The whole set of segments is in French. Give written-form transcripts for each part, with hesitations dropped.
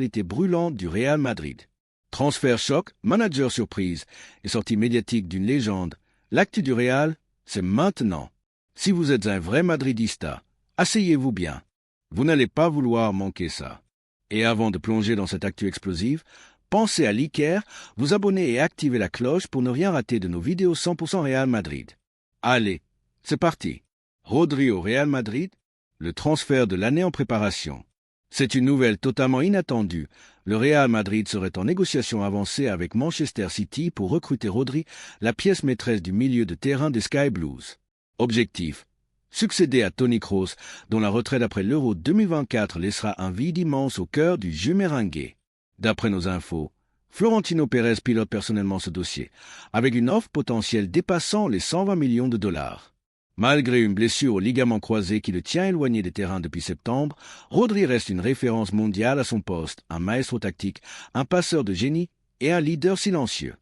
l'actualité brûlante du Real Madrid. Transfert choc, manager surprise et sortie médiatique d'une légende. L'actu du Real, c'est maintenant. Si vous êtes un vrai madridista, asseyez-vous bien. Vous n'allez pas vouloir manquer ça. Et avant de plonger dans cette actu explosive, pensez à liker, vous abonner et activer la cloche pour ne rien rater de nos vidéos 100% Real Madrid. Allez, c'est parti. Rodri au Real Madrid, le transfert de l'année en préparation. C'est une nouvelle totalement inattendue. Le Real Madrid serait en négociation avancée avec Manchester City pour recruter Rodri, la pièce maîtresse du milieu de terrain des Sky Blues. Objectif: succéder à Toni Kroos, dont la retraite après l'Euro 2024 laissera un vide immense au cœur du jeu merengue. D'après nos infos, Florentino Pérez pilote personnellement ce dossier, avec une offre potentielle dépassant les 120 millions de dollars. Malgré une blessure au ligament croisé qui le tient éloigné des terrains depuis septembre, Rodri reste une référence mondiale à son poste, un maestro tactique, un passeur de génie et un leader silencieux.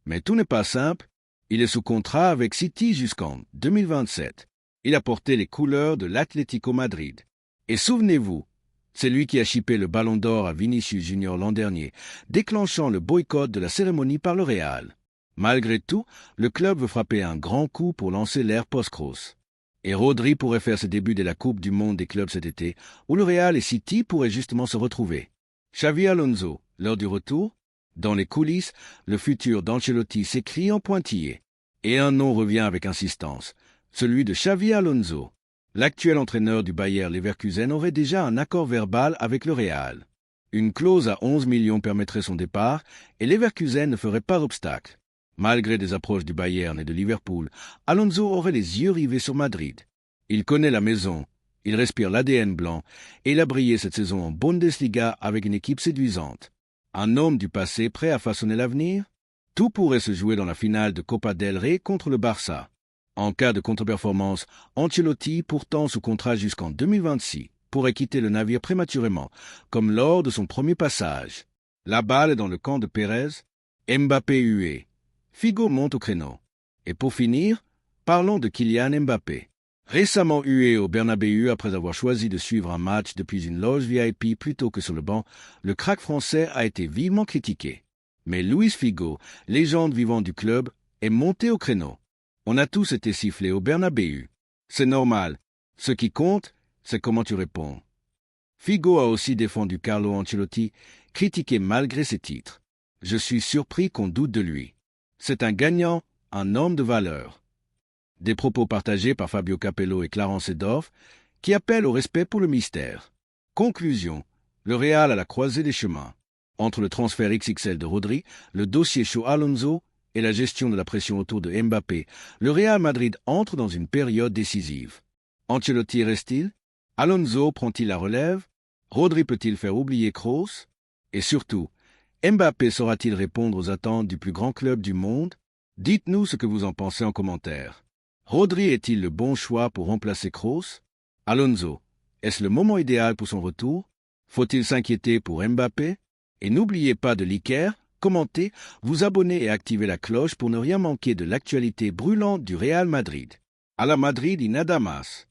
Mais tout n'est pas simple. Il est sous contrat avec City jusqu'en 2027. Il a porté les couleurs de l'Atlético Madrid. Et souvenez-vous, c'est lui qui a chippé le ballon d'or à Vinicius Junior l'an dernier, déclenchant le boycott de la cérémonie par le Real. Malgré tout, le club veut frapper un grand coup pour lancer l'ère post-Kroos. Et Rodri pourrait faire ses débuts de la Coupe du Monde des clubs cet été, où le Real et City pourraient justement se retrouver. Xavi Alonso, lors du retour, dans les coulisses, le futur d'Ancelotti s'écrit en pointillé. Et un nom revient avec insistance, celui de Xavi Alonso. L'actuel entraîneur du Bayer Leverkusen aurait déjà un accord verbal avec le Real. Une clause à 11 millions permettrait son départ, et Leverkusen ne ferait pas obstacle. Malgré des approches du Bayern et de Liverpool, Alonso aurait les yeux rivés sur Madrid. Il connaît la maison, il respire l'ADN blanc, et il a brillé cette saison en Bundesliga avec une équipe séduisante. Un homme du passé prêt à façonner l'avenir? Tout pourrait se jouer dans la finale de Copa del Rey contre le Barça. En cas de contre-performance, Ancelotti, pourtant sous contrat jusqu'en 2026, pourrait quitter le navire prématurément, comme lors de son premier passage. La balle est dans le camp de Pérez, Mbappé hué. Figo monte au créneau. Et pour finir, parlons de Kylian Mbappé. Récemment hué au Bernabéu après avoir choisi de suivre un match depuis une loge VIP plutôt que sur le banc, le crack français a été vivement critiqué. Mais Luis Figo, légende vivante du club, est monté au créneau. On a tous été sifflés au Bernabéu. C'est normal. Ce qui compte, c'est comment tu réponds. Figo a aussi défendu Carlo Ancelotti, critiqué malgré ses titres. Je suis surpris qu'on doute de lui. C'est un gagnant, un homme de valeur. Des propos partagés par Fabio Capello et Clarence Seedorf, qui appellent au respect pour le mystère. Conclusion, le Real à la croisée des chemins. Entre le transfert XXL de Rodri, le dossier chaud Alonso et la gestion de la pression autour de Mbappé, le Real Madrid entre dans une période décisive. Ancelotti reste-t-il? Alonso prend-il la relève? Rodri peut-il faire oublier Kroos? Et surtout, Mbappé saura-t-il répondre aux attentes du plus grand club du monde? Dites-nous ce que vous en pensez en commentaire. Rodri est-il le bon choix pour remplacer Kroos? Alonso, est-ce le moment idéal pour son retour? Faut-il s'inquiéter pour Mbappé? Et n'oubliez pas de liker, commenter, vous abonner et activer la cloche pour ne rien manquer de l'actualité brûlante du Real Madrid. A la Madrid y nada más.